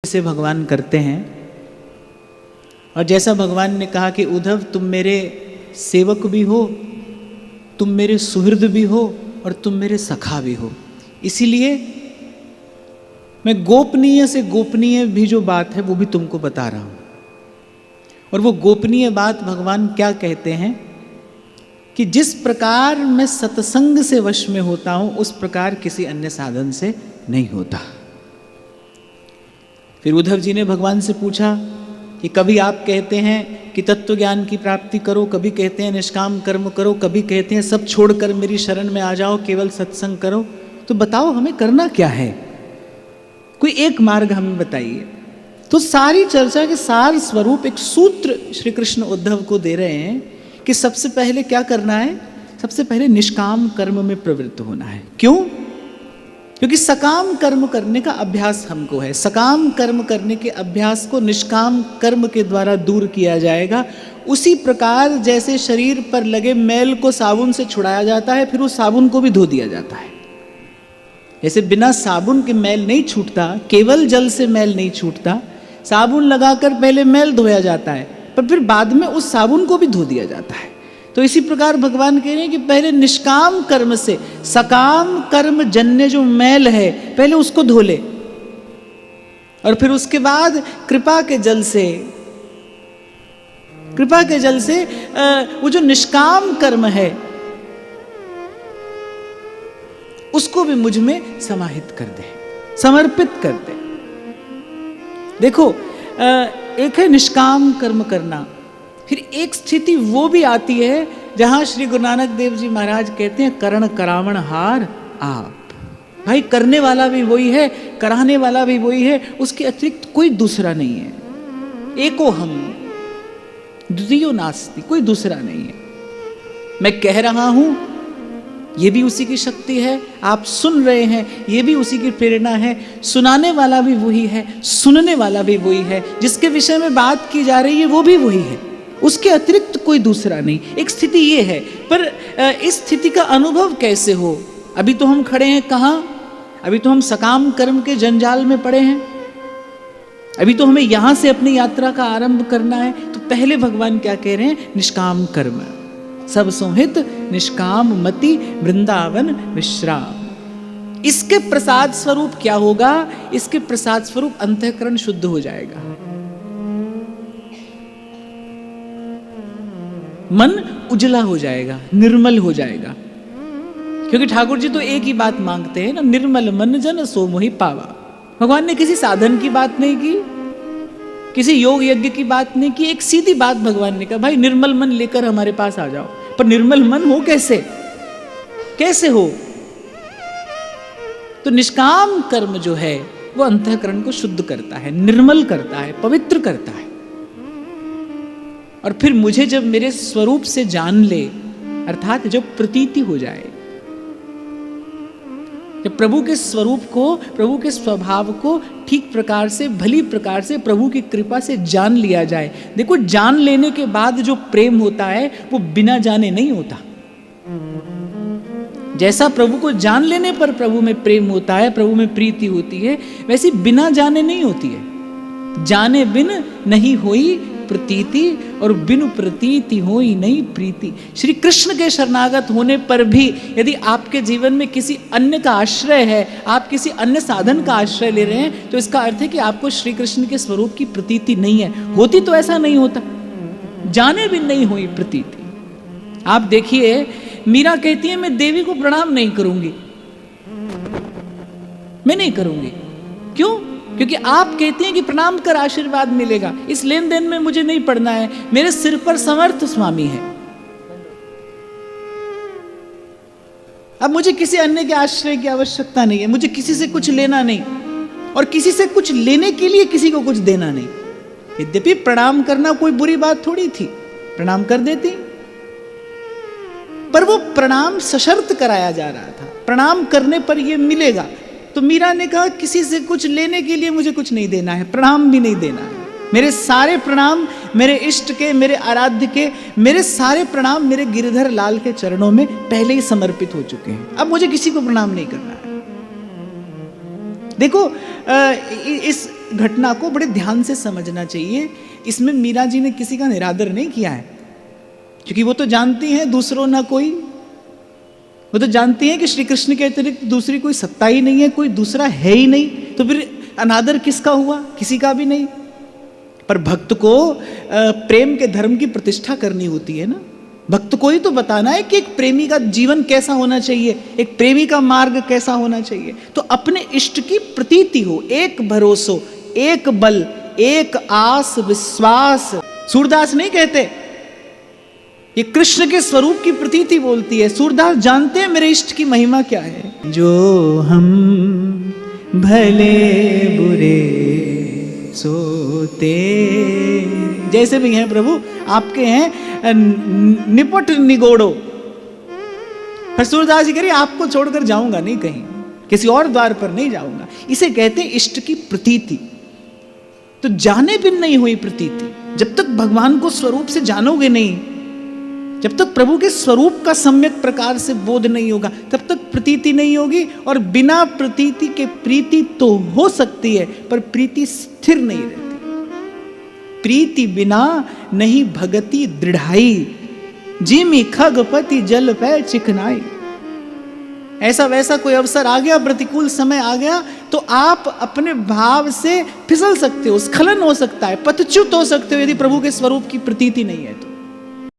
से भगवान करते हैं। और जैसा भगवान ने कहा कि उद्धव तुम मेरे सेवक भी हो, तुम मेरे सुहृद भी हो और तुम मेरे सखा भी हो, इसीलिए मैं गोपनीय से गोपनीय भी जो बात है वो भी तुमको बता रहा हूं। और वो गोपनीय बात भगवान क्या कहते हैं कि जिस प्रकार मैं सत्संग से वश में होता हूं उस प्रकार किसी अन्य साधन से नहीं होता। फिर उद्धव जी ने भगवान से पूछा कि कभी आप कहते हैं कि तत्व ज्ञान की प्राप्ति करो, कभी कहते हैं निष्काम कर्म करो, कभी कहते हैं सब छोड़कर मेरी शरण में आ जाओ, केवल सत्संग करो, तो बताओ हमें करना क्या है, कोई एक मार्ग हमें बताइए। तो सारी चर्चा के सार स्वरूप एक सूत्र श्री कृष्ण उद्धव को दे रहे हैं कि सबसे पहले क्या करना है, सबसे पहले निष्काम कर्म में प्रवृत्त होना है। क्यों? क्योंकि सकाम कर्म करने का अभ्यास हमको है, सकाम कर्म करने के अभ्यास को निष्काम कर्म के द्वारा दूर किया जाएगा। उसी प्रकार जैसे शरीर पर लगे मैल को साबुन से छुड़ाया जाता है, फिर उस साबुन को भी धो दिया जाता है। जैसे बिना साबुन के मैल नहीं छूटता, केवल जल से मैल नहीं छूटता, साबुन लगाकर पहले मैल धोया जाता है पर फिर बाद में उस साबुन को भी धो दिया जाता है। तो इसी प्रकार भगवान कह रहे हैं कि पहले निष्काम कर्म से सकाम कर्म जन्य जो मैल है पहले उसको धो ले, और फिर उसके बाद कृपा के जल से वो जो निष्काम कर्म है उसको भी मुझ में समाहित कर दे, समर्पित कर दे। देखो, एक है निष्काम कर्म करना, फिर एक स्थिति वो भी आती है जहां श्री गुरु नानक देव जी महाराज कहते हैं करण करावण हार आप। भाई करने वाला भी वही है, कराने वाला भी वही है, उसके अतिरिक्त कोई दूसरा नहीं है। एको हम द्वितीयो नास्ति, कोई दूसरा नहीं है। मैं कह रहा हूं ये भी उसी की शक्ति है, आप सुन रहे हैं ये भी उसी की प्रेरणा है, सुनाने वाला भी वही है, सुनने वाला भी वही है, जिसके विषय में बात की जा रही है वो भी वही है, उसके अतिरिक्त कोई दूसरा नहीं। एक स्थिति ये है, पर इस स्थिति का अनुभव कैसे हो? अभी तो हम खड़े हैं कहाँ? अभी तो हम सकाम कर्म के जंजाल में पड़े हैं, अभी तो हमें यहां से अपनी यात्रा का आरंभ करना है। तो पहले भगवान क्या कह रहे हैं? निष्काम कर्म, सब संहित निष्काम मति वृंदावन विश्राम। इसके प्रसाद स्वरूप क्या होगा? इसके प्रसाद स्वरूप अंतःकरण शुद्ध हो जाएगा, मन उजला हो जाएगा, निर्मल हो जाएगा। क्योंकि ठाकुर जी तो एक ही बात मांगते हैं ना, निर्मल मन जन सो मोहि पावा। भगवान ने किसी साधन की बात नहीं की, किसी योग यज्ञ की बात नहीं की, एक सीधी बात भगवान ने कहा, भाई निर्मल मन लेकर हमारे पास आ जाओ। पर निर्मल मन हो कैसे? कैसे हो? तो निष्काम कर्म जो है वो अंतःकरण को शुद्ध करता है, निर्मल करता है, पवित्र करता है। और फिर मुझे जब मेरे स्वरूप से जान ले, अर्थात जब प्रतीति हो जाए, जब प्रभु के स्वरूप को, प्रभु के स्वभाव को ठीक प्रकार से, भली प्रकार से प्रभु की कृपा से जान लिया जाए। देखो, जान लेने के बाद जो प्रेम होता है वो बिना जाने नहीं होता। जैसा प्रभु को जान लेने पर प्रभु में प्रेम होता है, प्रभु में प्रीति होती है, वैसी बिना जाने नहीं होती है। जाने बिन नहीं होई प्रतीति और बिनु प्रतीति होई नहीं प्रीति। श्री कृष्ण के शरणागत होने पर भी यदि आपके जीवन में किसी अन्य का आश्रय है, आप किसी अन्य साधन का आश्रय ले रहे हैं, तो इसका अर्थ है कि आपको श्री कृष्ण के स्वरूप की प्रतीति नहीं है। होती तो ऐसा नहीं होता, जाने बिन नहीं हुई प्रतीति। आप देखिए, मीरा कहती है मैं देवी को प्रणाम नहीं करूंगी, मैं नहीं करूंगी। क्यों? क्योंकि आप कहते हैं कि प्रणाम कर आशीर्वाद मिलेगा, इस लेन देन में मुझे नहीं पड़ना है, मेरे सिर पर समर्थ स्वामी है। अब मुझे किसी अन्य के आश्रय की आवश्यकता नहीं है, मुझे किसी से कुछ लेना नहीं, और किसी से कुछ लेने के लिए किसी को कुछ देना नहीं। यद्यपि प्रणाम करना कोई बुरी बात थोड़ी थी, प्रणाम कर देती, पर वो प्रणाम सशर्त कराया जा रहा था, प्रणाम करने पर ये मिलेगा। तो मीरा ने कहा किसी से कुछ लेने के लिए मुझे कुछ नहीं देना है, प्रणाम भी नहीं देना है। मेरे सारे प्रणाम मेरे इष्ट के, मेरे आराध्य के, मेरे सारे प्रणाम मेरे गिरधर लाल के चरणों में पहले ही समर्पित हो चुके हैं। अब मुझे किसी को प्रणाम नहीं करना है। देखो इस घटना को बड़े ध्यान से समझना चाहिए। इसमें मीरा जी ने किसी का निरादर नहीं किया है, क्योंकि वो तो जानती हैं दूसरों ना कोई, वो तो जानती हैं कि श्री कृष्ण के अतिरिक्त दूसरी कोई सत्ता ही नहीं है, कोई दूसरा है ही नहीं, तो फिर अनादर किसका हुआ? किसी का भी नहीं। पर भक्त को प्रेम के धर्म की प्रतिष्ठा करनी होती है ना। भक्त को ही तो बताना है कि एक प्रेमी का जीवन कैसा होना चाहिए, एक प्रेमी का मार्ग कैसा होना चाहिए। तो अपने इष्ट की प्रतीति हो, एक भरोसो, एक बल, एक आस विश्वास। सूरदास नहीं कहते, ये कृष्ण के स्वरूप की प्रतीति बोलती है। सूरदास जानते हैं मेरे इष्ट की महिमा क्या है। जो हम भले बुरे सोते, जैसे भी हैं प्रभु आपके हैं, निपट निगोड़ो। पर सूरदास जी कह रहे आपको छोड़कर जाऊंगा नहीं, कहीं किसी और द्वार पर नहीं जाऊंगा। इसे कहते हैं इष्ट की प्रतीति। तो जाने बिन नहीं हुई प्रतीति। जब तक भगवान को स्वरूप से जानोगे नहीं, जब तक प्रभु के स्वरूप का सम्यक प्रकार से बोध नहीं होगा, तब तक प्रतीति नहीं होगी। और बिना प्रतीति के प्रीति तो हो सकती है, पर प्रीति स्थिर नहीं रहती। प्रीति बिना नहीं भगति दृढ़ाई, जिमि खगपति जल पै चिकनाई। ऐसा वैसा कोई अवसर आ गया, प्रतिकूल समय आ गया, तो आप अपने भाव से फिसल सकते हो, स्खलन हो सकता है, पतच्युत हो सकते हो, यदि प्रभु के स्वरूप की प्रतीति नहीं है तो।